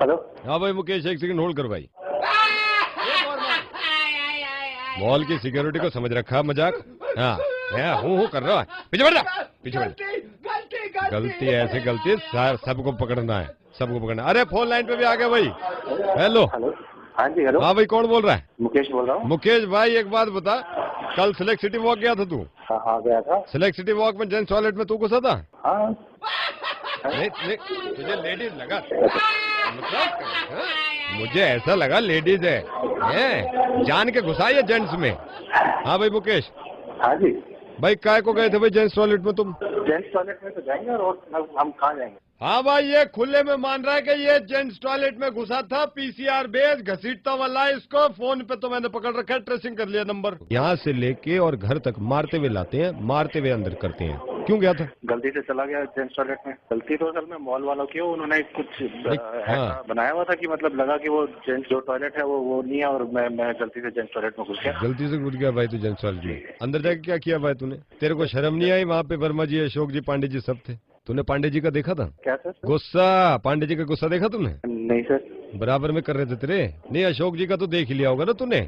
Hello. हाँ भाई मुकेश, एक सेकंड होल्ड कर भाई। मॉल की सिक्योरिटी को समझ रखा मजाक। हाँ मैं हूँ कर रहा है। पीछे बढ़ जा, पीछे बढ़ जा। गलती ऐसे गलती सबको पकड़ना है, सबको पकड़ना। अरे फोन लाइन पे भी आ गया भाई। हेलो। हेलो। हाँ जी हेलो। हाँ भाई कौन बोल रहा है? मुकेश बोल रहा हूँ। मुकेश भाई एक बात बता, कल सिलेक्ट सिटी वॉक गया था तू? हाँ हाँ गया था। सिलेक्ट सिटी वॉक में जेंट्स टॉयलेट में तू घुसा था? हाँ। नहीं नहीं, तुझे लेडीज लगा मतलब? हाँ? मुझे ऐसा लगा लेडीज है जान के घुसा है जेंट्स में। हाँ भाई मुकेश। हाँ जी। भाई काय को गए थे भाई जेंट्स टॉयलेट में तुम? जेंट्स टॉयलेट में तो जाएंगे और हम कहाँ जाएंगे? हाँ भाई ये खुले में मान रहा है कि ये जेंट्स टॉयलेट में घुसा था। पीसीआर बेस घसीटता वाला है इसको। फोन पे तो मैंने पकड़ रखा है, ट्रेसिंग कर लिया नंबर। यहाँ से लेके और घर तक मारते हुए लाते हैं, मारते हुए अंदर करते हैं। क्यों गया था? गलती से चला गया जेंट्स टॉयलेट में। गलती तो असल में मॉल वालों की, उन्होंने कुछ ऐसा बनाया हुआ था कि मतलब लगा कि वो जेंट्स जो टॉयलेट है वो नहीं है, और मैं गलती से जेंट्स टॉयलेट में घुस गया। गलती से घुस गया भाई तू जेंट्स टॉयलेट में? अंदर जाके क्या किया भाई तूने? तेरे को शर्म नहीं आई? वहाँ पे वर्मा जी, अशोक जी, पांडे जी सब थे। तूने पांडे जी का देखा था? क्या सर? गुस्सा, पांडे जी का गुस्सा देखा तुमने? नहीं सर। बराबर में कर रहे थे तेरे। नहीं अशोक जी का तो देख ही लिया होगा ना तूने,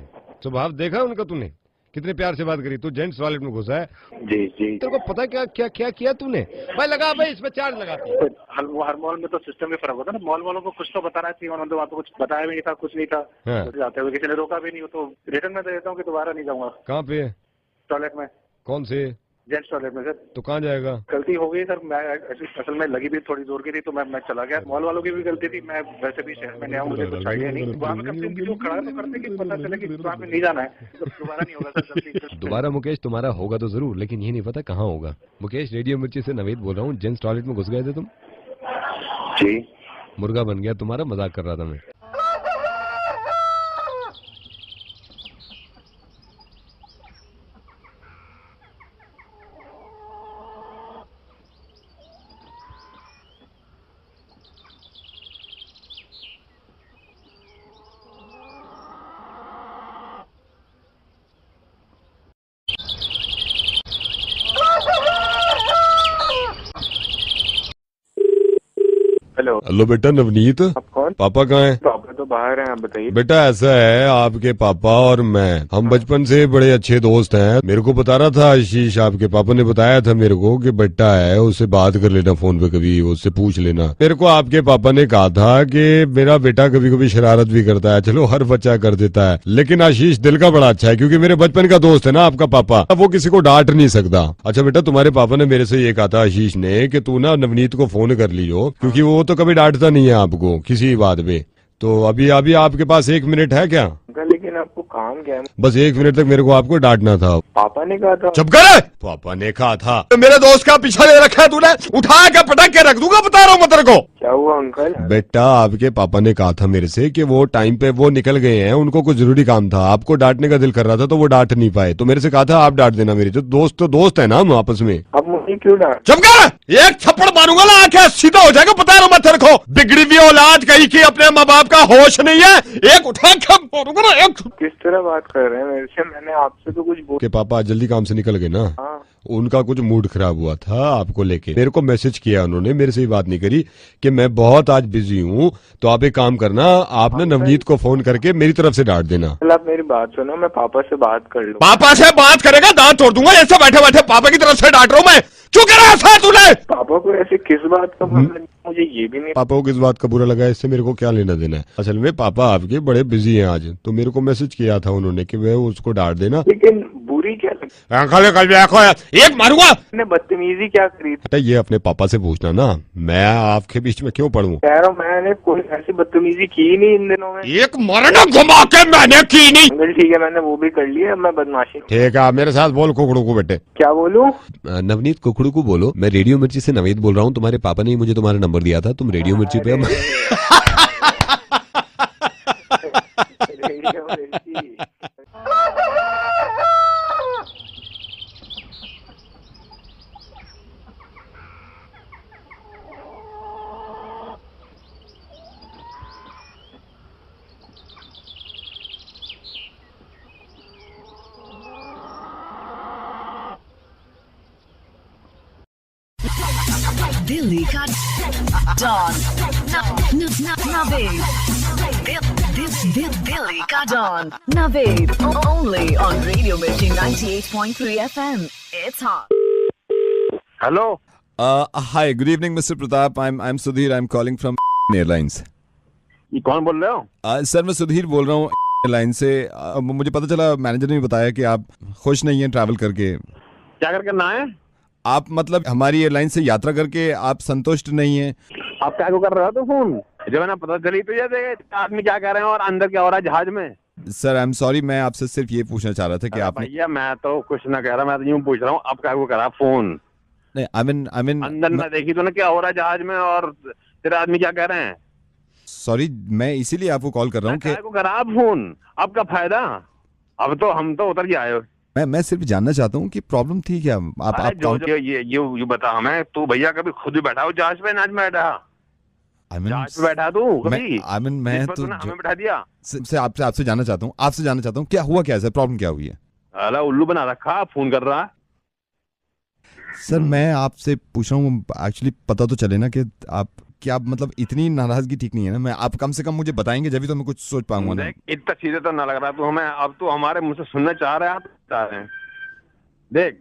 स्वभाव देखा उनका तूने? कितने प्यार से बात करी। तू जेंट्स टॉयलेट में घुसा है। जी जी। तेरे को पता है क्या क्या क्या किया तूने? भाई लगा भाई, इसमें चार्ज लगाती है। हर मॉल में तो सिस्टम में फर्क होता है ना। मॉल वालों को कुछ तो बताना चाहिए, उन्होंने तो वहाँ पे कुछ बताया भी नहीं था, कुछ नहीं था। हाँ। तो जाते हुए किसी ने रोका भी नहीं हो तो रिटर्न में दे देता हूँ कि दोबारा नहीं जाऊंगा। कहाँ पे? टॉयलेट में। कौन से? जेंट्स टॉयलेट में सर। तो कहाँ जाएगा? गलती हो गई सर। मैं असल में लगी भी थोड़ी जोर की थी तो मैं चला गया। मॉल वालों की भी गलती थी। मैं वैसे भी शहर में नया हूँ, मुझे कुछ आइडिया नहीं। वहाँ पे कम से कम किसी को खड़ा तो करते कि पता चले कि वहाँ पे नहीं जाना है। तो दोबारा नहीं होगा सर गलती। दोबारा मुकेश तुम्हारा होगा तो जरूर, लेकिन ये नहीं पता कहाँ होगा। मुकेश रेडियो मिर्ची से नवेद बोल रहा हूँ। जेंट्स टॉयलेट में घुस गए थे तुम? जी। मुर्गा बन गया तुम्हारा, मजाक कर रहा था मैं। हेलो। हेलो बेटा नवनीत। आप कौन? पापा कहाँ है? पापा तो बाहर हैं, आप बताइए। बेटा ऐसा है, आपके पापा और मैं हम बचपन से बड़े अच्छे दोस्त हैं। मेरे को बता रहा था आशीष, आपके पापा ने बताया था मेरे को कि बेटा है उससे बात कर लेना फोन पे, कभी उससे पूछ लेना। मेरे को आपके पापा ने कहा था कि मेरा बेटा कभी कभी शरारत भी करता है। चलो हर बच्चा कर देता है, लेकिन आशीष दिल का बड़ा अच्छा है, क्योंकि मेरे बचपन का दोस्त है ना आपका पापा। वो किसी को डांट नहीं सकता। अच्छा बेटा, तुम्हारे पापा ने मेरे से ये कहा था आशीष ने कि तू ना नवनीत को फोन कर लियो, क्योंकि वो तो कभी डांटता नहीं है आपको किसी बात पे। तो अभी अभी आपके पास 1 मिनट है क्या? लेकिन आपको काम क्या है? बस 1 मिनट तक मेरे को आपको डांटना था। पापा ने कहा था। चुप कर। पापा ने कहा था? तो मेरे दोस्त का पीछा ले रखा है तूने। उठा के पटक के रख दूंगा, बता रहा हूँ मैं तेरे को। क्या हुआ अंकल? बेटा आपके पापा ने कहा था मेरे से कि वो टाइम पे वो निकल गए हैं, उनको कुछ जरूरी काम था। आपको डांटने का दिल कर रहा था तो वो डांट नहीं पाए, तो मेरे से कहा था आप डांट देना। मेरे जो दोस्त तो दोस्त है ना हम आपस में। अब मुझे क्यों डांट? चुप कर। एक थप्पड़ मारूंगा ना आंखें सीधा हो जाएगा, बता रहा हूँ मैं तेरे को। बिगड़ी हुई औलाद कहीं की, अपने माँ बाप का होश नहीं है। एक उठा के मारूंगा ना एक। किस तरह बात कर रहे हैं मेरे से? मैंने आपसे तो कुछ के पापा जल्दी काम से निकल गए ना। हाँ। उनका कुछ मूड खराब हुआ था आपको लेके। मेरे को मैसेज किया उन्होंने, मेरे से ही बात नहीं करी कि मैं बहुत आज बिजी हूँ, तो आप एक काम करना, आप ना नवनीत को फोन करके मेरी तरफ से डांट देना। आप मेरी बात सुनो, मैं पापा से बात कर लूँ। पापा से बात करेगा दांत तोड़ दूंगा। ऐसे बैठे बैठे पापा की तरफ से डांट रहा हूँ मैं। क्यों कर रहा है तूने? पापा को ऐसे किस बात का मतलब? मुझे ये भी नहीं। पापा को किस बात का बुरा लगा, इससे मेरे को क्या लेना देना है? असल में पापा आपके बड़े बिजी हैं आज, तो मेरे को मैसेज किया था उन्होंने कि वह उसको डांट देना। लेकिन बुरी क्या लगी? एक मारूंगा। मैंने बदतमीजी क्या करी थी? बेटा ये अपने पापा से पूछना ना, मैं आपके बीच में क्यों पढ़ूं? कह रहा हूँ मैंने कोई ऐसी बदतमीजी की नहीं इन दिनों में। एक मरना घुमा के मैंने की नहीं। अंकल ठीक है, मैंने वो भी कर लिया। अब मैं बदमाशी। ठीक है, आप मेरे साथ बोल कुकड़ू को बेटे। क्या बोलूं? नवनीत कुकड़ू को बोलो। मैं रेडियो मिर्ची से नवेद बोल रहा हूँ। तुम्हारे पापा ने ही मुझे तुम्हारा नंबर दिया था, तुम रेडियो मिर्ची पे रेडियो मिर्ची। Delhi ka Dawn. Naved. Delhi ka Dawn. Naved. Only on Radio Mirchi 98.3 FM. It's hot. Hello. Hi, good evening, Mr. Pratap. I'm Sudhir. I'm calling from Airlines. ये कौन बोल रहे हो? सर मैं सुधीर बोल रहा हूँ एयरलाइन से। मुझे पता चला, मैनेजर ने बताया कि आप खुश नहीं हैं ट्रैवल करके। क्या कर करना है? आप मतलब हमारी एयरलाइन से यात्रा करके आप संतुष्ट नहीं हैं। आप क्या कर रहे हो तो फोन जब है ना पता चली तो ये आदमी क्या कर रहे हैं और अंदर क्या हो रहा है जहाज में। सर आई एम सॉरी, मैं आपसे सिर्फ ये पूछना चाह रहा था कि आपने। भैया मैं तो कुछ ना कह रहा, मैं तो यूं पूछ रहा हूँ आप क्या करा फोन। नहीं, आई मीन अंदर ना देखी तो ना क्या हो रहा है जहाज में और तेरे आदमी क्या कह रहे हैं। सॉरी, मैं इसीलिए आपको कॉल कर रहा हूँ कि करा आप फोन, आपका फायदा। अब तो हम तो उतर के आए हो। मैं सिर्फ जानना चाहता हूँ कि प्रॉब्लम थी क्या। आप ये बता हमें, तू भैया कभी खुद भी बैठा हो जहाज पे? नाच में बैठा जहाज पे बैठा तू कभी? मैं तो हमें बैठा दिया। आपसे जानना चाहता हूँ क्या हुआ, क्या है सर, प्रॉब्लम क्या हुई है? अला उल्लू बना रखा, फोन कर रहा है। सर मैं आपसे पूछ रहा हूँ, एक्चुअली पता तो चले ना कि आप क्या मतलब इतनी नाराजगी ठीक नहीं है ना। मैं आप कम से कम मुझे बताएंगे जब भी तो मैं कुछ सोच पाऊंगा ना। इतना चीजें तो ना लग रहा तू हमें, अब तू हमारे मुंह से सुनना चाह रहे हैं, आप चाह रहे हैं। देख,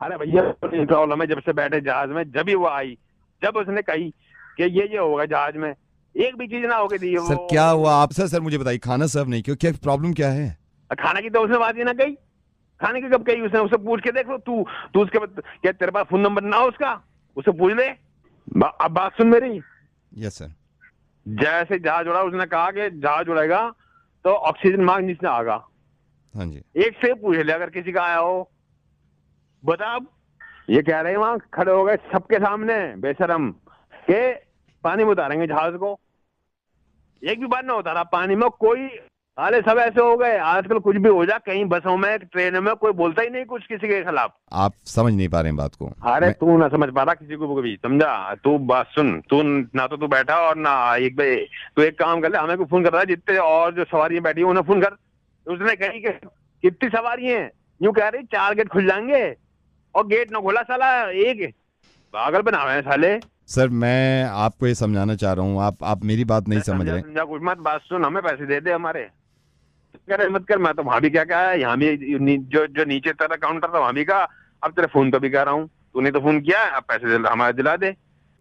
अरे भैया प्रॉब्लम है, जब से बैठे जहाज में, जब ही वो आई, जब उसने कही कि ये होगा जहाज में, एक भी चीज ना होगी दी। सर क्या हुआ आप? सर मुझे बताइए, खाना सर्व नहीं क्यों, क्या प्रॉब्लम क्या है? खाना की तो उसने बात ही ना कही। खाने की कब कही उसने? उससे पूछ के देख लो तू उसके बाद, क्या तेरे पास फोन नंबर ना हो उसका? उससे पूछ ले। अब बात सुन मेरी। Yes sir. जैसे जहाज उड़ा, उसने कहा कि जहाज उड़ेगा तो ऑक्सीजन मार्ग नीचे आएगा। हाँ जी। एक से पूछ ले अगर किसी का आया हो, बता। ये कह रहे हैं वहां खड़े हो गए सबके सामने बेशरम के पानी में उतारेंगे जहाज को। एक भी बार ना उतारा पानी में कोई। अरे सब ऐसे हो गए आजकल, कुछ भी हो जा, कहीं बसों में ट्रेनों में कोई बोलता ही नहीं कुछ किसी के खिलाफ। आप समझ नहीं पा रहे हैं बात को। अरे तू ना समझ पा रहा किसी को भी, समझा? तू बात सुन, तू ना तो तू बैठा और ना एक भाई, तू एक काम कर ले, हमें को फोन कर रहा है, जितने और जो सवारियां बैठी है उन्हें फोन कर। उसने कही कि कितनी सवारी है, यूं कह रही 4 गेट खुल जाएंगे और गेट ना खोला साला, एक पागल बनावे हैं साले। सर मैं आपको ये समझाना चाह रहा हूँ, आप मेरी बात नहीं समझ रहे। समझा कुछ मत, बात सुन, हमें पैसे दे दे हमारे। मत कर, मैं तो वहां भी क्या कहा है, यहाँ भी जो नीचे तेरा काउंटर था वहां भी कहा, अब तेरे फोन पे भी कह रहा हूँ, तूने तो फोन किया, अब पैसे हमारे दिला दे।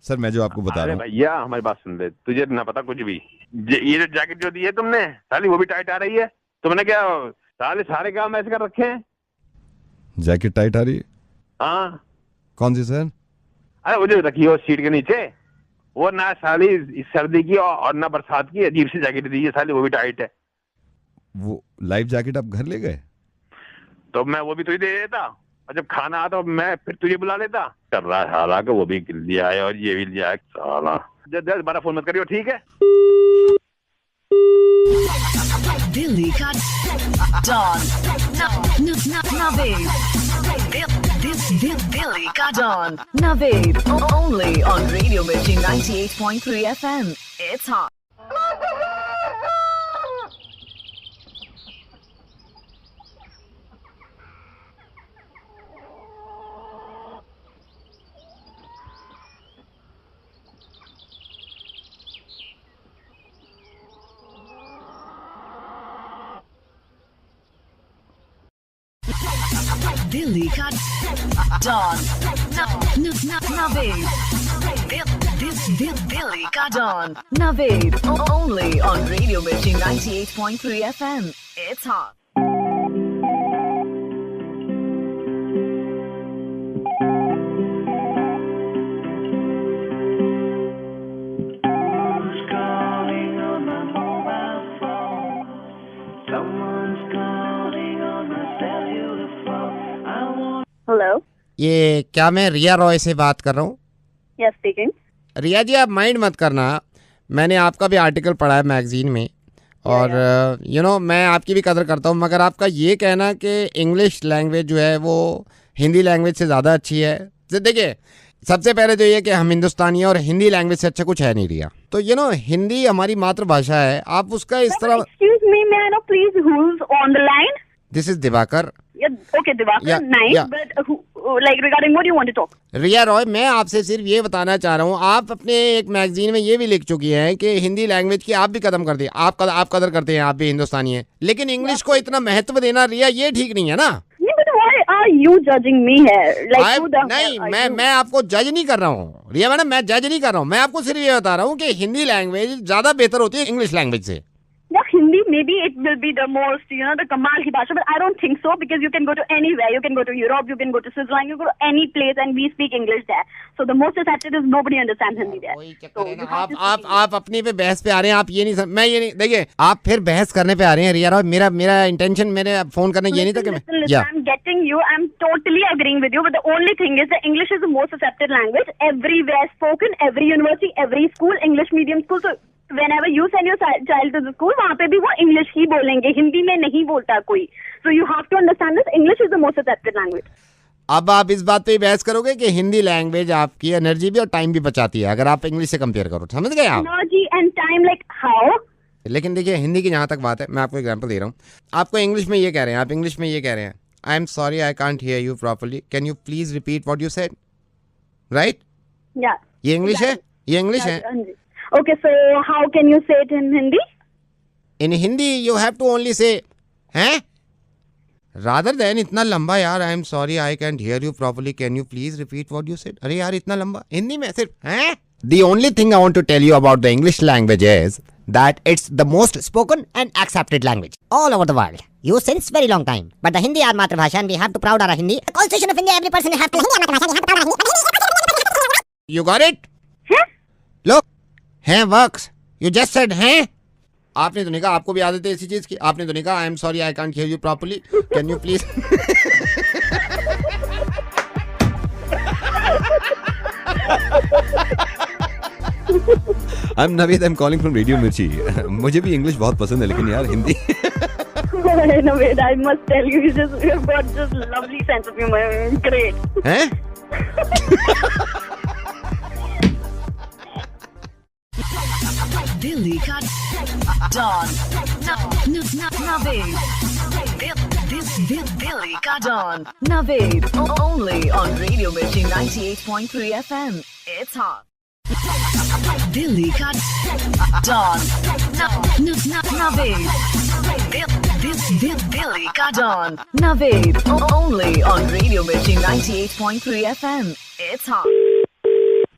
सर मैं जो आपको बता रहा हूँ भैया, हमारी बात सुन ले, तुझे ना पता कुछ भी। ये जो जैकेट जो दी है तुमने साली, वो भी टाइट आ रही है। तुमने क्या सारे काम ऐसे कर रखे हैं? जैकेट टाइट आ रही है? हाँ। कौन सी सर? अरे वो जो रखी हो सीट के नीचे, वो ना साली इस सर्दी की और ना बरसात की, अजीब सी जैकेट दी है साली, वो भी टाइट है। वो लाइफ जैकेट आप घर ले गए? तो मैं वो भी तुझे दे देता, और जब खाना आता तो मैं फिर तुझे बुला लेता। कर रहा है हालांकि वो भी लिया है और ये भी लिया है साला। 10-12 फोन मत करियो, ठीक है? Delhi ka Dawn. Naved. Delhi ka Dawn. Naved. Only on Radio Mirchi 98.3 FM. It's hot. Delhi ka Dawn. Naved. Delhi ka Dawn. Naved. Only on Radio Mirchi 98.3 FM. It's hot. Hello, ये क्या मैं रिया रॉय से बात कर रहा हूँ? Yes speaking. रिया जी आप mind मत करना, मैंने आपका भी आर्टिकल पढ़ा है मैगजीन में, और मैं आपकी भी कदर करता हूँ, मगर आपका ये कहना कि इंग्लिश लैंग्वेज जो है वो हिंदी लैंग्वेज से ज़्यादा अच्छी है। तो देखिए, सबसे पहले तो ये कि हम हिंदुस्तानी हैं और हिंदी लैंग्वेज से अच्छा कुछ है नहीं रिया। तो हिंदी हमारी मातृभाषा है, आप उसका इस तरह। Excuse me, may I know please who is on the line? This is Diwakar. Yeah, okay, Divakar, Yeah, nice. yeah. But like regarding what do you want to talk? रिया रॉय, मैं आपसे सिर्फ ये बताना चाह रहा हूँ, आप अपने एक मैगजीन में ये भी लिख चुकी हैं कि हिंदी लैंग्वेज की आप भी कदम करती है, आप कदर करते हैं, आप भी हिंदुस्तानी हैं, लेकिन इंग्लिश को इतना महत्व देना रिया ये ठीक नहीं है ना. Yeah, but why are you judging me here? Like who the नहीं, hell are you? मैं आपको जज नहीं कर रहा हूँ रिया मैडम, मैं जज नहीं कर रहा हूँ, मैं आपको सिर्फ ये बता रहा हूँ कि हिंदी लैंग्वेज ज्यादा बेहतर होती है इंग्लिश लैंग्वेज से. Yeah, Hindi, maybe it will be the most, the Kamal ki bhasha, but I don't think so because you can go to anywhere. You can go to Europe, you can go to Switzerland, you go to any place and we speak English there. So the most accepted is nobody understands Hindi there. कोई चक्कर So है you ना, have to speak English. आप अपनी पे बहस पे आ रहे हैं, आप ये नहीं मैं ये नहीं, देखिए आप फिर बहस करने पे आ रहे हैं रिया रॉय. मेरा इंटेंशन, मेरे फोन करना ये नहीं था कि Listen, या I'm getting you. I'm totally agreeing with you. But the only thing is that English is the most accepted language. Everywhere spoken, every university, every school, English medium school. So whenever you send your child to the school, वहाँ पे भी वो English ही बोलेंगे, हिंदी में नहीं बोलता कोई. So you have to understand this. English is the most accepted language. अब आप इस बात पे ही बहस करोगे कि हिंदी लैंग्वेज आपकी एनर्जी भी और टाइम भी बचाती है अगर आप इंग्लिश से कंपेयर करो, समझ गए आप. Energy and time, like how? लेकिन देखिए हिंदी की जहाँ तक बात है, मैं आपको एग्जांपल दे रहा हूँ. आपको इंग्लिश में ये कह रहे हैं, आप इंग्लिश में ये कह रहे हैं, आई am sorry I can't hear you properly, can you please repeat what you said, right. Yeah. ये इंग्लिश है, ये इंग्लिश है. Okay, so how can you say it in Hindi? In Hindi you have to only say हैं rather than इतना लंबा यार, I am sorry I can't hear you properly, can you please repeat what you said. अरे यार इतना लंबा हिंदी में सिर्फ हैं. The only thing I want to tell you about the English language is that it's the most spoken and accepted language all over the world, used since very long time. But the Hindi our matrabhasha and we have to proud our Hindi. The Constitution of India, every person have to Hindi our matrabhasha, we have to proud our Hindi. You got it? Huh? Look, हैं works. You just said हैं. आपने तो नहीं कहा, आपको भी आदत है इसी चीज की. आपने तो नहीं कहा आई am sorry I can't hear you properly, can you please. I am Naveed, I am calling from radio मिर्ची. मुझे भी इंग्लिश बहुत पसंद है, लेकिन यार Hindi. No, wait, I must tell you, you've got just lovely sense of humor. Great. हैं? Delhi ka Dawn. Naved. Delhi ka Dawn. Naved. Only on Radio Mirchi 98.3 FM. It's hot. Delhi ka Dawn. Naved. Delhi ka Dawn. Naved. Only on Radio Mirchi 98.3 FM. It's hot.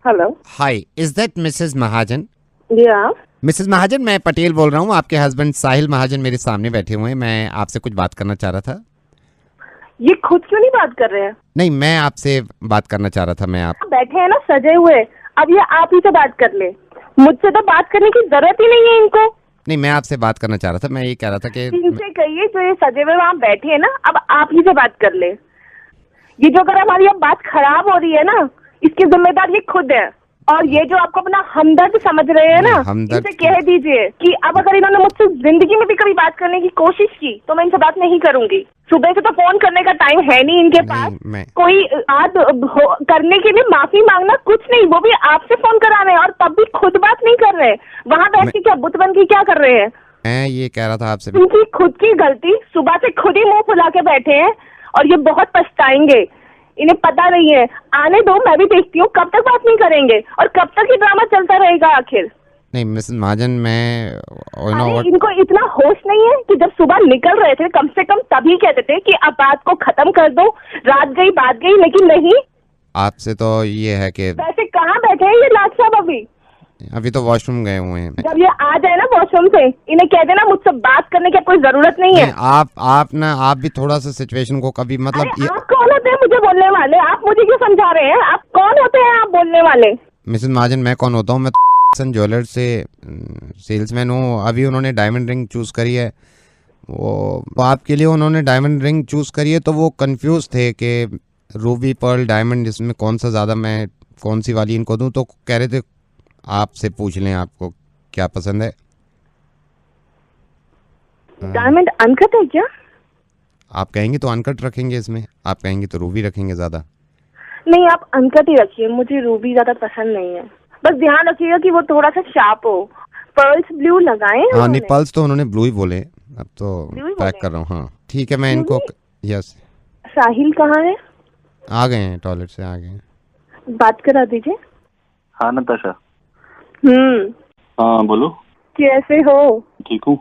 Hello. Hi, is that Mrs. Mahajan? Yeah. Mrs Mahajan, मैं पटेल बोल रहा हूँ. आपके husband साहिल महाजन मेरे सामने बैठे हुए हैं. मैं आपसे कुछ बात करना चाह रहा था. ये खुद क्यों नहीं बात कर रहे हैं? नहीं, मैं आपसे बात करना चाह रहा था. मैं आप बैठे हैं ना सजे हुए, अब ये आप ही से बात कर ले. मुझसे तो बात करने की जरूरत ही नहीं है इनको. नहीं, मैं आपसे बात करना चाह रहा था. मैं ये कह रहा था कि इनसे कहिए जो ये सजे हुए वहाँ बैठे हैं ना, अब आप ही से बात कर ले. ये जो अगर हमारी अब बात खराब हो रही है ना, इसकी जिम्मेदार ये खुद है. और ये जो आपको अपना हमदर्द समझ रहे हैं ना, इनसे कह दीजिए कि अब अगर इन्होंने मुझसे जिंदगी में भी कभी बात करने की कोशिश की तो मैं इनसे बात नहीं करूंगी. सुबह से तो फोन करने का टाइम है नहीं इनके पास. कोई बात करने के लिए माफी मांगना कुछ नहीं, वो भी आपसे फोन करा रहे हैं और तब भी खुद बात नहीं कर रहे. वहाँ बैठ के क्या बुत बन के क्या कर रहे हैं? मैं ये कह रहा था आपसे, इनकी खुद की गलती. सुबह से खुद ही मुंह फुला के बैठे हैं और ये बहुत पछताएंगे. इन्हें पता नहीं है. आने दो, मैं भी देखती हूँ कब तक बात नहीं करेंगे और कब तक ये ड्रामा चलता रहेगा आखिर. नहीं मिसेस महाजन, मैं इनको इतना होश नहीं है कि जब सुबह निकल रहे थे कम से कम तभी कहते थे कि अब बात को खत्म कर दो, रात गई बात गई. लेकिन नहीं, आपसे तो ये है कि वैसे कहाँ बैठे हैं ये लाट साहब? अभी तो वॉशरूम गए हुए हैं. जब ये आ जाए ना वॉशरूम से, इन्हें कह देना मुझसे बात करने की कोई जरूरत नहीं है. आप भी थोड़ा सा सिचुएशन को कभी मतलब आप कौन होते हैं मुझे बोलने वाले? आप मुझे क्यों समझा रहे हैं? आप कौन होते हैं आप बोलने वाले? मिसेस महाजन, मैं कौन होता हूँ? मैं ज्वेलर्स से सेल्समैन हूँ. अभी उन्होंने डायमंड रिंग चूज करी है. वो आपके लिए उन्होंने डायमंड रिंग चूज करी है, तो वो कंफ्यूज थे कि रूबी पर्ल डायमंड इसमें कौन सा ज्यादा, मैं कौन सी वाली इनको दूं. तो कह रहे थे आपसे पूछ लें आपको क्या पसंद है. डायमंड अनकट है क्या? आप कहेंगे तो अनकट रखेंगे इसमें, आप कहेंगे तो रूबी रखेंगे ज्यादा. नहीं, आप अनकट ही रखिए, मुझे रूबी ज्यादा पसंद नहीं है. बस ध्यान रखिएगा कि वो थोड़ा सा शार्प हो. पर्ल्स ब्लू लगाए. हाँ, नहीं पर्ल्स तो उन्होंने ब्लू ही बोले. अब तो पैक कर रहा हूँ. हाँ ठीक है, मैं इनको यस साहिल कहाँ है? आ गए हैं, टॉयलेट से आ गए हैं। बात करा दीजिए। हाँ नताशा। हाँ बोलो। कैसे हो? ठीक हूँ।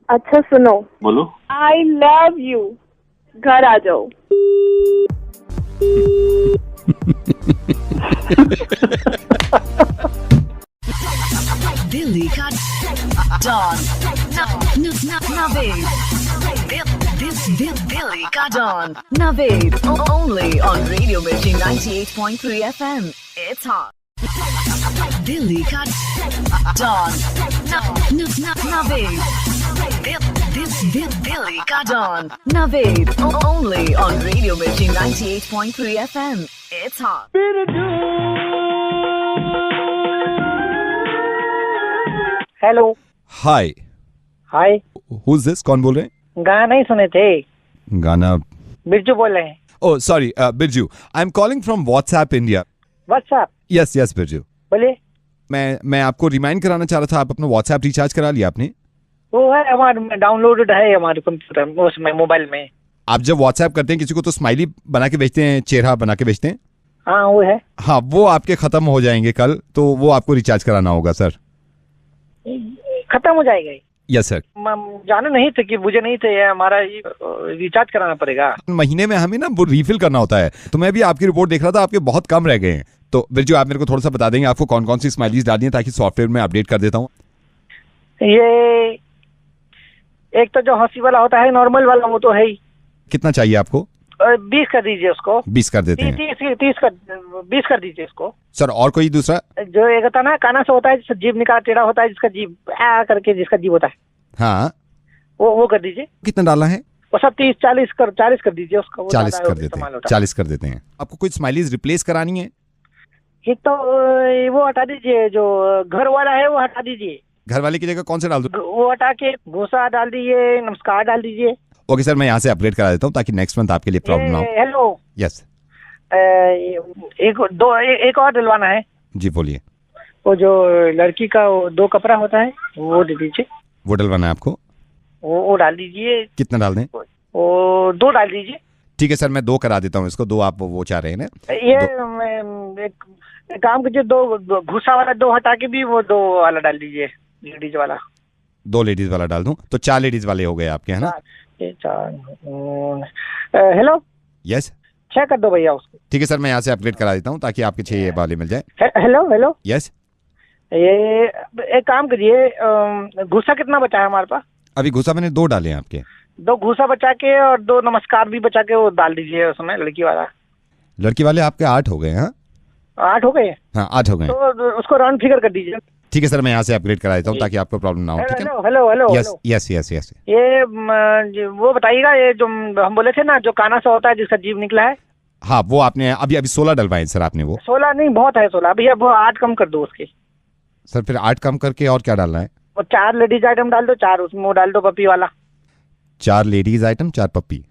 अच्छा सुनो, बोलो। आई लव यू, घर आ जाओ। दिल्ली का डॉन नवेद। दिल्ली का don Naved only on radio Mirchi 98.3 FM। It's hot. Delhi का डॉन नवेद। दिल्ली का don Naved only on radio Mirchi 98.3 FM। It's hot. Hello. Hi, hi. Who is this? कौन बोल रहे हैं? गाना नहीं सुने थे? गाना? बिरजू बोल रहे हैं। Oh sorry, Birju. I am calling from WhatsApp India. WhatsApp? Yes yes Birju. बोलिए। मैं आपको रिमाइंड कराना चाह रहा था, आप अपना व्हाट्सएप रिचार्ज करा लिया आपने? वो है हमारे डाउनलोडेड है हमारे कंप्यूटर उसमें, मोबाइल में। आप जब व्हाट्सएप करते हैं किसी को तो स्माइली बना के भेजते हैं, चेहरा बना के भेजते हैं। हाँ वो है। हाँ, वो आपके खत्म हो जाएंगे कल, तो वो आपको रिचार्ज कराना होगा सर। खत्म हो जाएगा? Yes sir. जाने नहीं थे कि मुझे नहीं थे, ये हमारा रिचार्ज कराना पड़ेगा। महीने में हमें ना वो रिफिल करना होता है, तो मैं भी आपकी रिपोर्ट देख रहा था, आपके बहुत कम रह गए हैं। तो बिरजू आप मेरे को थोड़ा सा बता देंगे आपको कौन कौन सी स्माइलीज डालनी है, ताकि सॉफ्टवेयर में अपडेट कर देता हूँ। ये एक तो जो हंसी वाला होता है, नॉर्मल वाला, वो तो है ही। कितना चाहिए आपको? 20 कर दीजिए उसको। 20 कर देते हैं। 20 कर दीजिए उसको। सर और कोई दूसरा? जो एक होता है ना, काना से होता है, जिसका जीभ निकाला टेढ़ा होता है, जिसका जीभ करके जिसका जीभ होता है, हाँ वो कर दीजिए। कितना डालना है? वो सब 40 कर दीजिए उसका। 40 कर देते हैं। 40 कर देते हैं। आपको कुछ स्माइलीज रिप्लेस करानी है? एक तो वो हटा दीजिए, जो घर वाला है वो हटा दीजिए। घर वाले की जगह कौन से डाल दो? वो हटा के घूसा डाल दीजिए, नमस्कार डाल दीजिए। ओके सर, मैं यहाँ से अपग्रेड करा देता हूँ ताकि नेक्स्ट मंथ आपके लिए प्रॉब्लम ना हो। हेलो। यस। एक और डलवाना है। जी बोलिए। वो जो लड़की का 2 कपड़ा होता है वो दे दीजिए। वो डलवाना है आपको? वो डाल दीजिए। कितना डाल दें? वो 2 डाल दीजिए। ठीक है सर, मैं 2 करा देता हूँ इसको। 2 आप वो चाह रहे हैं ना? ये एक काम कीजिए, 2 घुसा वाला 2 हटा के भी वो 2 वाला डाल दीजिए, लेडीज वाला। 2 लेडीज वाला डाल दूं तो 4 लेडीज वाले हो गए आपके, है ना? हेलो। यस। 6 कर दो भैया उसको। ठीक है सर, मैं यहाँ से अपग्रेड करा देता हूँ ताकि आपके 6 वाले मिल जाए। हेलो। यस। ये एक काम करिए, घुसा कितना बचा है हमारे पास? अभी घुसा मैंने 2 डाले हैं आपके। 2 घुसा बचा के और 2 नमस्कार भी बचा के वो डाल दीजिए उसमें, लड़की वाला। लड़की वाले आपके 8 हो गए हैं? 8 हो गए? हाँ 8 हो गए। तो उसको राउंड फिगर कर दीजिए। ठीक है सर, मैं यहाँ से अपग्रेड करा देता हूँ ताकि आपको प्रॉब्लम ना हो। ठीक है। हेलो। यस। ये वो बताइएगा, ये जो हम बोले थे ना, जो काना सा होता है जिसका जीभ निकला है। हाँ, वो आपने अभी 16 डलवाए सर आपने। वो 16 नहीं, बहुत है 16। भैया वो 8 कम कर दो उसके। सर फिर 8 कम करके और क्या डालना है? वो 4 लेडीज आइटम डाल दो, 4 उसमें वो डाल दो पप्पी वाला। 4 लेडीज आइटम 4 पप्पी।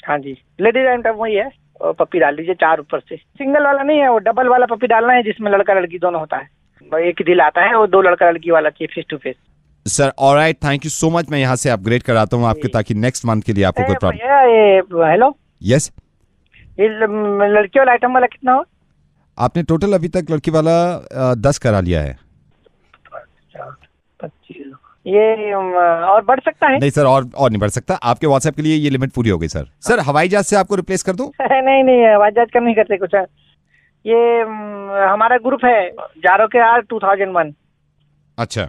हाँ जी, लेडीज आइटम वही है, और पप्पी डाल दीजिए 4 ऊपर से। सिंगल वाला नहीं है, वो डबल वाला पप्पी डालना है, जिसमें लड़का लड़की दोनों होता है। एक ही दिल आता है, वो 2 लड़का लड़की वाला चाहिए, face to face. Sir alright, thank you so much. मैं यहाँ से अपग्रेड कराता हूँ आपके, ताकि नेक्स्ट मंथ के लिए आपको कोई प्रॉब्लम। हेलो। यस। ये लड़की वाला आइटम वाला कितना हो? आपने टोटल अभी तक लड़की वाला 10 करा लिया है। 25। ये और बढ़ सकता है? नहीं सर, और नहीं बढ़ सकता। आपके व्हाट्सएप के लिए ये लिमिट पूरी हो गई सर। सर हवाई जहाज से आपको रिप्लेस कर दूं? नहीं, हवाई जहाज का नहीं करते कुछ। ये हमारा ग्रुप है जारो के आर 2001। अच्छा।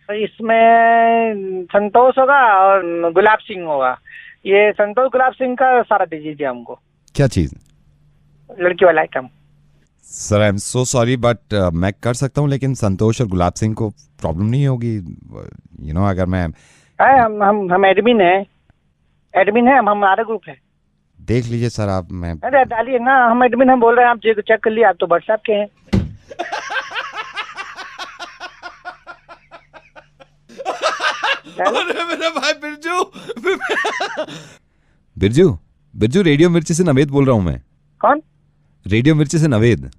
इसमें संतोष होगा और गुलाब सिंह होगा। ये संतोष गुलाब सिंह का सारा दीजिए हमको। क्या चीज? लड़की वाला item. Sir I am so sorry, but मैं कर सकता हूँ, लेकिन संतोष और गुलाब सिंह को प्रॉब्लम नहीं होगी? अगर मैं हम एडमिन है, हम हमारा ग्रुप है। देख लीजिए सर आप। मैं अरे डालिए ना, हम एडमिन हम बोल रहे हैं, आप चेक कर लिए, आप तो व्हाट्सएप के हैं। अरे मेरा भाई बिरजू रेडियो मिर्ची से नवेद बोल रहा हूँ मैं। कौन? रेडियो मिर्ची से नवेद।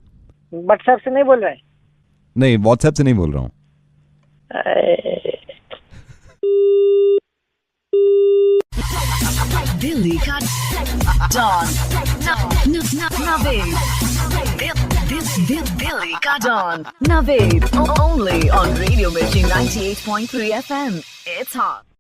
व्हाट्सएप से नहीं बोल रहे? नहीं, व्हाट्सएप से नहीं बोल रहा हूँ। दिल्ली का डॉन नवेद दिल्ली का don Naved only on radio Mirchi 98.3 FM. It's hot.